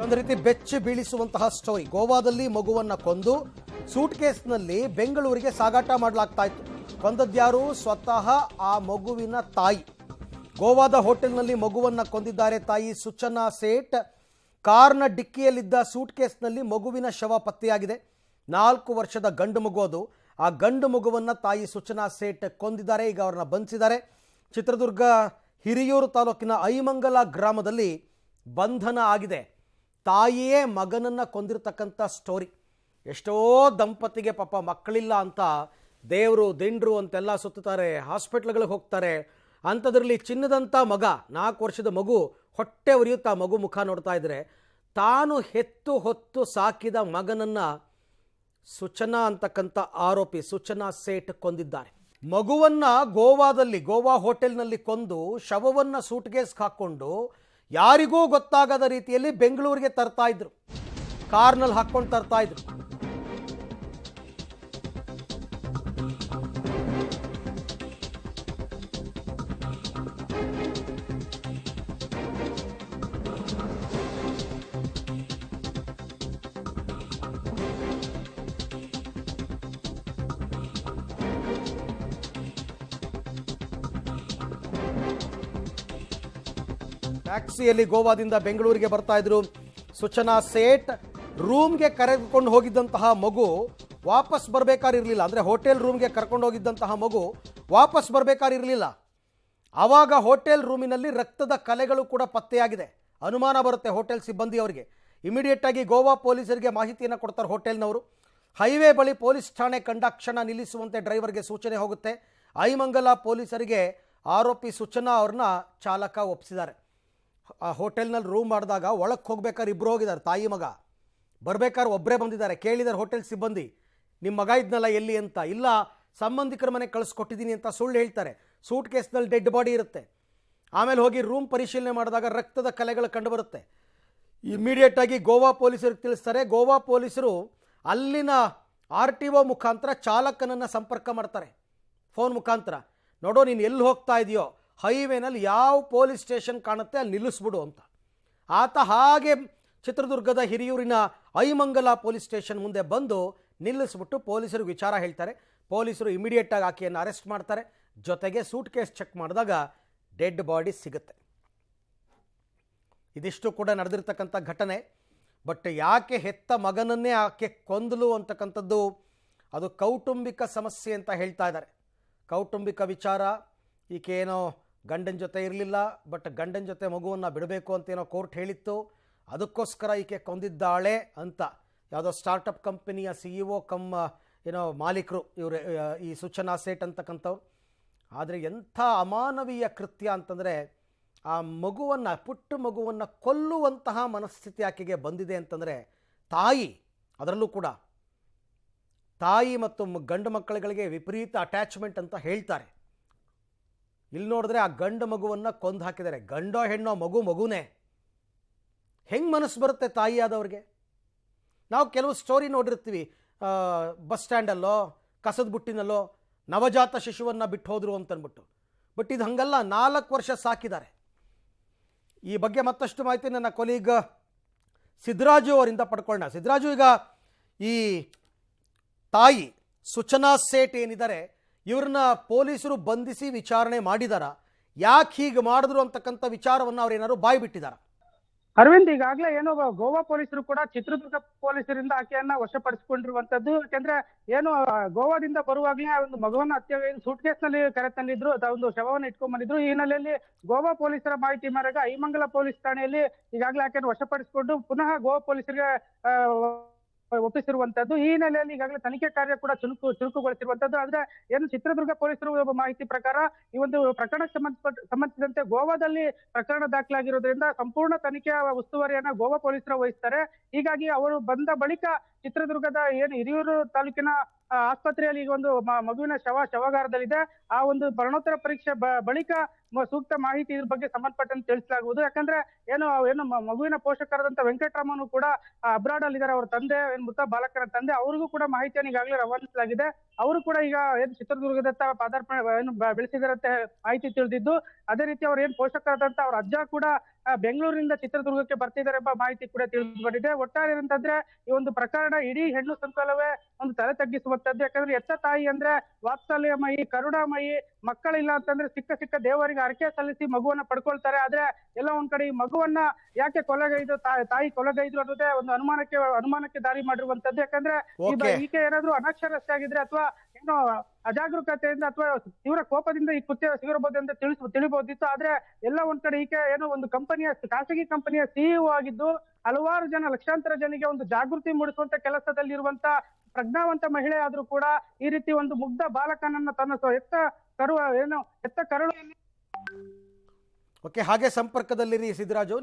ಒಂದು ರೀತಿ ಬೆಚ್ಚಿ ಬೀಳಿಸುವಂತಹ ಸ್ಟೋರಿ. ಗೋವಾದಲ್ಲಿ ಮಗುವನ್ನ ಕೊಂದು ಸೂಟ್ ಕೇಸ್ನಲ್ಲಿ ಬೆಂಗಳೂರಿಗೆ ಸಾಗಾಟ ಮಾಡಲಾಗ್ತಾ ಇತ್ತು. ಕೊಂದದ್ಯಾರು? ಸ್ವತಃ ಆ ಮಗುವಿನ ತಾಯಿ. ಗೋವಾದ ಹೋಟೆಲ್ನಲ್ಲಿ ಮಗುವನ್ನ ಕೊಂದಿದ್ದಾರೆ ತಾಯಿ ಸುಚನಾ ಸೇಠ್. ಕಾರ್ನ ಡಿಕ್ಕಿಯಲ್ಲಿದ್ದ ಸೂಟ್ ಕೇಸ್ನಲ್ಲಿ ಮಗುವಿನ ಶವ ಪತ್ತೆಯಾಗಿದೆ. 4 ವರ್ಷದ ಗಂಡು ಮಗು ಅದು. ಆ ಗಂಡು ಮಗುವನ್ನ ತಾಯಿ ಸುಚನಾ ಸೇಠ್ ಕೊಂದಿದ್ದಾರೆ. ಈಗ ಅವ್ರನ್ನ ಬಂಧಿಸಿದ್ದಾರೆ. ಚಿತ್ರದುರ್ಗ ಹಿರಿಯೂರು ತಾಲೂಕಿನ ಐಮಂಗಲ ಗ್ರಾಮದಲ್ಲಿ ಬಂಧನ ಆಗಿದೆ. ತಾಯಿಯೇ ಮಗನನ್ನು ಕೊಂದಿರ್ತಕ್ಕಂಥ ಸ್ಟೋರಿ. ಎಷ್ಟೋ ದಂಪತಿಗೆ ಪಾಪ ಮಕ್ಕಳಿಲ್ಲ ಅಂತ ದೇವರು ದಿಂಡ್ರು ಅಂತೆಲ್ಲ ಸುತ್ತಾರೆ, ಹಾಸ್ಪಿಟ್ಲ್ಗಳಿಗೆ ಹೋಗ್ತಾರೆ. ಅಂಥದ್ರಲ್ಲಿ ಚಿನ್ನದಂಥ ಮಗ, 4 ವರ್ಷದ ಮಗು ಹೊಟ್ಟೆ ಉರಿಯುತ್ತಾ ಮಗು ಮುಖ ನೋಡ್ತಾ ಇದ್ರೆ, ತಾನು ಹೆತ್ತು ಹೊತ್ತು ಸಾಕಿದ ಮಗನನ್ನು ಸುಚನಾ ಅಂತಕ್ಕಂಥ ಆರೋಪಿ ಸುಚನಾ ಸೇಠ್ ಕೊಂದಿದ್ದಾರೆ. ಮಗುವನ್ನ ಗೋವಾ ಹೋಟೆಲ್ನಲ್ಲಿ ಕೊಂದು ಶವವನ್ನು ಸೂಟ್ಕೇಸ್ಗೆ ಹಾಕ್ಕೊಂಡು ಯಾರಿಗೂ ಗೊತ್ತಾಗದ ರೀತಿಯಲ್ಲಿ ಬೆಂಗಳೂರಿಗೆ ತರ್ತಾ ಇದ್ರು. ಕಾರ್ನಲ್ಲಿ ಹಾಕ್ಕೊಂಡು ತರ್ತಾ ಇದ್ರು. ಟ್ಯಾಕ್ಸಿಯಲ್ಲಿ ಗೋವಾದಿಂದ ಬೆಂಗಳೂರಿಗೆ ಬರ್ತಾ ಇದ್ರು ಸುಚನಾ ಸೇಠ್. ರೂಮ್ಗೆ ಕರೆದುಕೊಂಡು ಹೋಗಿದ್ದಂತಹ ಮಗು ವಾಪಸ್ ಬರಬೇಕಾಗಿರಲಿಲ್ಲ. ಅಂದರೆ ಹೋಟೆಲ್ ರೂಮ್ಗೆ ಕರ್ಕೊಂಡು ಹೋಗಿದ್ದಂತಹ ಮಗು ವಾಪಸ್ ಬರಬೇಕಾಗಿರಲಿಲ್ಲ. ಆವಾಗ ಹೋಟೆಲ್ ರೂಮಿನಲ್ಲಿ ರಕ್ತದ ಕಲೆಗಳು ಕೂಡ ಪತ್ತೆಯಾಗಿದೆ. ಅನುಮಾನ ಬರುತ್ತೆ ಹೋಟೆಲ್ ಸಿಬ್ಬಂದಿಯವರಿಗೆ. ಇಮಿಡಿಯೇಟಾಗಿ ಗೋವಾ ಪೊಲೀಸರಿಗೆ ಮಾಹಿತಿಯನ್ನು ಕೊಡ್ತಾರೆ ಹೋಟೆಲ್ನವರು. ಹೈವೇ ಬಳಿ ಪೊಲೀಸ್ ಠಾಣೆ ಕಂಡಾಕ್ಷಣ ನಿಲ್ಲಿಸುವಂತೆ ಡ್ರೈವರ್ಗೆ ಸೂಚನೆ ಹೋಗುತ್ತೆ. ಐಮಂಗಲ ಪೊಲೀಸರಿಗೆ ಆರೋಪಿ ಸುಚನಾ ಅವ್ರನ್ನ ಚಾಲಕ ಒಪ್ಪಿಸಿದ್ದಾರೆ. ಆ ಹೋಟೆಲ್ನಲ್ಲಿ ರೂಮ್ ಮಾಡಿದಾಗ ಒಳಕ್ಕೆ ಹೋಗ್ಬೇಕಾದ್ರೆ ಇಬ್ಬರು ಹೋಗಿದ್ದಾರೆ, ತಾಯಿ ಮಗ. ಬರಬೇಕಾದ್ರೆ ಒಬ್ಬರೇ ಬಂದಿದ್ದಾರೆ. ಕೇಳಿದ್ದಾರೆ ಹೋಟೆಲ್ ಸಿಬ್ಬಂದಿ, ನಿಮ್ಮ ಮಗ ಇದ್ನಲ್ಲ ಎಲ್ಲಿ ಅಂತ. ಇಲ್ಲ, ಸಂಬಂಧಿಕರ ಮನೆಗೆ ಕಳಿಸ್ಕೊಟ್ಟಿದ್ದೀನಿ ಅಂತ ಸುಳ್ಳು ಹೇಳ್ತಾರೆ. ಸೂಟ್ ಕೇಸ್ನಲ್ಲಿ ಡೆಡ್ ಬಾಡಿ ಇರುತ್ತೆ. ಆಮೇಲೆ ಹೋಗಿ ರೂಮ್ ಪರಿಶೀಲನೆ ಮಾಡಿದಾಗ ರಕ್ತದ ಕಲೆಗಳು ಕಂಡುಬರುತ್ತೆ. ಇಮಿಡಿಯೇಟಾಗಿ ಗೋವಾ ಪೊಲೀಸರಿಗೆ ತಿಳಿಸ್ತಾರೆ. ಗೋವಾ ಪೊಲೀಸರು ಅಲ್ಲಿನ RTO ಮುಖಾಂತರ ಚಾಲಕನನ್ನು ಸಂಪರ್ಕ ಮಾಡ್ತಾರೆ ಫೋನ್ ಮುಖಾಂತರ. ನೋಡೋ, ನೀನು ಎಲ್ಲಿ ಹೋಗ್ತಾ ಇದೆಯೋ ಹೈವೇನಲ್ಲಿ ಯಾವ ಪೊಲೀಸ್ ಸ್ಟೇಷನ್ ಕಾಣುತ್ತೆ ಅಲ್ಲಿ ನಿಲ್ಲಿಸ್ಬಿಡು ಅಂತ. ಆತ ಹಾಗೆ ಚಿತ್ರದುರ್ಗದ ಹಿರಿಯೂರಿನ ಐಮಂಗಲ ಪೊಲೀಸ್ ಸ್ಟೇಷನ್ ಮುಂದೆ ಬಂದು ನಿಲ್ಲಿಸ್ಬಿಟ್ಟು ಪೊಲೀಸರಿಗೆ ವಿಚಾರ ಹೇಳ್ತಾರೆ. ಪೊಲೀಸರು ಇಮಿಡಿಯೇಟಾಗಿ ಆಕೆಯನ್ನು ಅರೆಸ್ಟ್ ಮಾಡ್ತಾರೆ. ಜೊತೆಗೆ ಸೂಟ್ ಕೇಸ್ ಚೆಕ್ ಮಾಡಿದಾಗ ಡೆಡ್ ಬಾಡಿ ಸಿಗುತ್ತೆ. ಇದಿಷ್ಟು ಕೂಡ ನಡೆದಿರ್ತಕ್ಕಂಥ ಘಟನೆ. ಬಟ್ ಯಾಕೆ ಹೆತ್ತ ಮಗನನ್ನೇ ಆಕೆ ಕೊಂದಲು ಅಂತಕ್ಕಂಥದ್ದು ಅದು ಕೌಟುಂಬಿಕ ಸಮಸ್ಯೆ ಅಂತ ಹೇಳ್ತಾ ಇದ್ದಾರೆ. ಕೌಟುಂಬಿಕ ವಿಚಾರ. ಈಕೆ ಏನೋ ಗಂಡನ ಜೊತೆ ಇರಲಿಲ್ಲ, ಬಟ್ ಗಂಡನ ಜೊತೆ ಮಗುವನ್ನು ಬಿಡಬೇಕು ಅಂತ ಏನೋ ಕೋರ್ಟ್ ಹೇಳಿತ್ತು. ಅದಕ್ಕೋಸ್ಕರ ಈಕೆ ಕೊಂದಿದ್ದಾಳೆ ಅಂತ ಯಾವುದೋ ಸ್ಟಾರ್ಟಪ್ ಕಂಪನಿಯ CEO ಏನೋ ಮಾಲೀಕರು ಇವರು ಈ ಸುಚನಾ ಸೇಠ್ ಅಂತಕ್ಕಂಥವ್ರು. ಆದರೆ ಎಂಥ ಅಮಾನವೀಯ ಕೃತ್ಯ ಅಂತಂದರೆ, ಆ ಮಗುವನ್ನು, ಪುಟ್ಟ ಮಗುವನ್ನು ಕೊಲ್ಲುವಂತಹ ಮನಸ್ಥಿತಿ ಆಕೆಗೆ ಬಂದಿದೆ ಅಂತಂದರೆ, ತಾಯಿ, ಅದರಲ್ಲೂ ಕೂಡ ತಾಯಿ ಮತ್ತು ಗಂಡು ಮಕ್ಕಳುಗಳಿಗೆ ವಿಪರೀತ ಅಟ್ಯಾಚ್ಮೆಂಟ್ ಅಂತ ಹೇಳ್ತಾರೆ. ಇಲ್ಲಿ ನೋಡಿದ್ರೆ ಆ ಗಂಡು ಮಗುವನ್ನು ಕೊಂದು ಹಾಕಿದ್ದಾರೆ. ಗಂಡೋ ಹೆಣ್ಣೋ ಮಗುನೇ. ಹೆಂಗೆ ಮನಸ್ಸು ಬರುತ್ತೆ ತಾಯಿ ಆದವ್ರಿಗೆ? ನಾವು ಕೆಲವು ಸ್ಟೋರಿ ನೋಡಿರ್ತೀವಿ, ಬಸ್ ಸ್ಟ್ಯಾಂಡಲ್ಲೋ ಕಸದ ಬುಟ್ಟಿನಲ್ಲೋ ನವಜಾತ ಶಿಶುವನ್ನು ಬಿಟ್ಟು ಹೋದರು ಅಂತಂದ್ಬಿಟ್ಟು. ಬಟ್ ಇದು ಹಂಗಲ್ಲ, 4 ವರ್ಷ ಸಾಕಿದ್ದಾರೆ. ಈ ಬಗ್ಗೆ ಮತ್ತಷ್ಟು ಮಾಹಿತಿ ನನ್ನ ಕೊಲೀಗ್ ಸಿದ್ದರಾಜು ಅವರಿಂದ ಪಡ್ಕೊಳ್ಳೋಣ. ಸಿದ್ದರಾಜು, ಈಗ ಈ ತಾಯಿ ಸುಚನಾ ಸೇಠ್ ಏನಿದ್ದಾರೆ, ಇವ್ರನ್ನ ಪೊಲೀಸರು ಬಂಧಿಸಿ ವಿಚಾರಣೆ ಮಾಡಿದಾರ? ಯಾಕೆ ಹೀಗೆ ಮಾಡಿದ್ರು ಅಂತಕ್ಕಂಥ ವಿಚಾರವನ್ನು ಅವ್ರು ಏನಾದ್ರು ಬಾಯಿ ಬಿಟ್ಟಿದಾರ? ಅರವಿಂದ್, ಈಗಾಗಲೇ ಏನೋ ಗೋವಾ ಪೊಲೀಸರು ಕೂಡ ಚಿತ್ರದುರ್ಗ ಪೊಲೀಸರಿಂದ ಆಕೆಯನ್ನ ವಶಪಡಿಸಿಕೊಂಡಿರುವಂತದ್ದು. ಯಾಕಂದ್ರೆ ಏನು ಗೋವಾದಿಂದ ಬರುವಾಗ್ಲೇ ಒಂದು ಮಗುವನ್ನ ಸೂಟ್ ಕೇಸ್ ನಲ್ಲಿ ಕರೆ ತಂದಿದ್ರು, ಒಂದು ಶವವನ್ನು ಇಟ್ಕೊಂಡ್ ಬಂದಿದ್ರು. ಈ ಹಿನ್ನೆಲೆಯಲ್ಲಿ ಗೋವಾ ಪೊಲೀಸರ ಮಾಹಿತಿ ಮೇರೆಗೆ ಐಮಂಗಲ ಪೊಲೀಸ್ ಠಾಣೆಯಲ್ಲಿ ಈಗಾಗಲೇ ಆಕೆಯನ್ನು ವಶಪಡಿಸಿಕೊಂಡು ಪುನಃ ಗೋವಾ ಪೊಲೀಸರಿಗೆ ಒಪ್ಪಿಸಿರುವಂತದ್ದು. ಈ ಹಿನ್ನೆಲೆಯಲ್ಲಿ ಈಗಾಗಲೇ ತನಿಖೆ ಕಾರ್ಯ ಕೂಡ ಚುರುಕುಗೊಳಿಸಿರುವಂತದ್ದು. ಆದ್ರೆ ಏನು ಚಿತ್ರದುರ್ಗ ಪೊಲೀಸರು ಮಾಹಿತಿ ಪ್ರಕಾರ ಈ ಒಂದು ಪ್ರಕರಣಕ್ಕೆ ಸಂಬಂಧಿಸಿದಂತೆ ಗೋವಾದಲ್ಲಿ ಪ್ರಕರಣ ದಾಖಲಾಗಿರೋದ್ರಿಂದ ಸಂಪೂರ್ಣ ತನಿಖೆಯ ಉಸ್ತುವಾರಿಯನ್ನ ಗೋವಾ ಪೊಲೀಸರು ವಹಿಸ್ತಾರೆ. ಹೀಗಾಗಿ ಅವರು ಬಂದ ಬಳಿಕ ಚಿತ್ರದುರ್ಗದ ಏನು ಹಿರಿಯೂರು ತಾಲೂಕಿನ ಆಸ್ಪತ್ರೆಯಲ್ಲಿ ಈಗ ಒಂದು ಮಗುವಿನ ಶವಾಗಾರದಲ್ಲಿದೆ. ಆ ಒಂದು ಮರಣೋತ್ತರ ಪರೀಕ್ಷೆ ಬಳಿಕ ಸೂಕ್ತ ಮಾಹಿತಿ ಇದ್ರ ಬಗ್ಗೆ ಸಂಬಂಧಪಟ್ಟಂತೆ ತಿಳಿಸಲಾಗುವುದು. ಯಾಕಂದ್ರೆ ಏನು ಮಗುವಿನ ಪೋಷಕರಾದಂತ ವೆಂಕಟರಾಮನು ಕೂಡ ಅಬ್ರಾಡ್ ಅಲ್ಲಿ ಇದ್ದಾರೆ. ಅವರ ತಂದೆ ಮೃತ ಬಾಲಕನ ತಂದೆ, ಅವ್ರಿಗೂ ಕೂಡ ಮಾಹಿತಿಯನ್ನು ಈಗಾಗಲೇ ರವಾನಿಸಲಾಗಿದೆ. ಅವರು ಕೂಡ ಈಗ ಏನು ಚಿತ್ರದುರ್ಗದತ್ತ ಪಾದಾರ್ಪಣೆ ಬೆಳೆಸಿದಾರಂತ ಮಾಹಿತಿ ತಿಳಿದಿದ್ದು, ಅದೇ ರೀತಿ ಅವ್ರ ಏನ್ ಪೋಷಕರಾದಂತ ಅವ್ರ ಅಜ್ಜ ಕೂಡ ಬೆಂಗಳೂರಿನಿಂದ ಚಿತ್ರದುರ್ಗಕ್ಕೆ ಬರ್ತಿದ್ದಾರೆ ಎಂಬ ಮಾಹಿತಿ ಕೂಡ ತಿಳಿದು ಬಂದಿದೆ. ಒಟ್ಟಾರೆ ಏನಂತಂದ್ರೆ ಈ ಒಂದು ಪ್ರಕರಣ ಇಡೀ ಹೆಣ್ಣು ಸಂಕುಲವೇ ಒಂದು ತಲೆ ತಗ್ಗಿಸುವಂತದ್ದು. ಯಾಕಂದ್ರೆ ಎತ್ತ ತಾಯಿ ಅಂದ್ರೆ ವಾತ್ಸಲ್ಯಮಯಿ, ಕರುಣಾಮಯಿ, ಮಕ್ಕಳಿಲ್ಲ ಅಂತಂದ್ರೆ ಸಿಕ್ಕ ದೇವರಿಗೆ ಹರಕೆ ಸಲ್ಲಿಸಿ ಮಗುವನ್ನ ಪಡ್ಕೊಳ್ತಾರೆ. ಆದ್ರೆ ಎಲ್ಲ ಒಂದ್ ಕಡೆ ಈ ಮಗುವನ್ನ ಯಾಕೆ ಕೊಲೆಗೈದು ತಾಯಿ ಕೊಲೆಗೈದ್ರು ಅನ್ನೋದೇ ಒಂದು ಅನುಮಾನಕ್ಕೆ ದಾರಿ ಮಾಡಿರುವಂತದ್ದು. ಯಾಕಂದ್ರೆ ಈಕೆ ಏನಾದ್ರು ಅನಕ್ಷರಸ್ಥ ಆಗಿದ್ರೆ ಅಥವಾ ಏನೋ ಅಜಾಗರೂಕತೆಯಿಂದ ಅಥವಾ ತೀವ್ರ ಕೋಪದಿಂದ ಈ ಕೃತ್ಯ ಸಿಗಿರಬಹುದು ಅಂತ ತಿಳಿಬಹುದಿತ್ತು. ಆದ್ರೆ ಎಲ್ಲ ಒಂದ್ ಕಡೆ ಈಕೆ ಏನೋ ಒಂದು ಖಾಸಗಿ ಕಂಪನಿಯ ಸಿಇಒ ಆಗಿದ್ದು ಹಲವಾರು ಜನ, ಲಕ್ಷಾಂತರ ಜನರಿಗೆ ಒಂದು ಜಾಗೃತಿ ಮೂಡಿಸುವಂತ ಕೆಲಸದಲ್ಲಿರುವಂತ ಪ್ರಜ್ಞಾವಂತ ಮಹಿಳೆ ಆದ್ರೂ ಕೂಡ ಈ ರೀತಿ ಒಂದು ಮುಗ್ಧ ಬಾಲಕನನ್ನ ತನ್ನ ಎತ್ತ ಕರುಳು ಓಕೆ, ಹಾಗೆ ಸಂಪರ್ಕದಲ್ಲಿರಿ ಸಿದ್ದರಾಜು.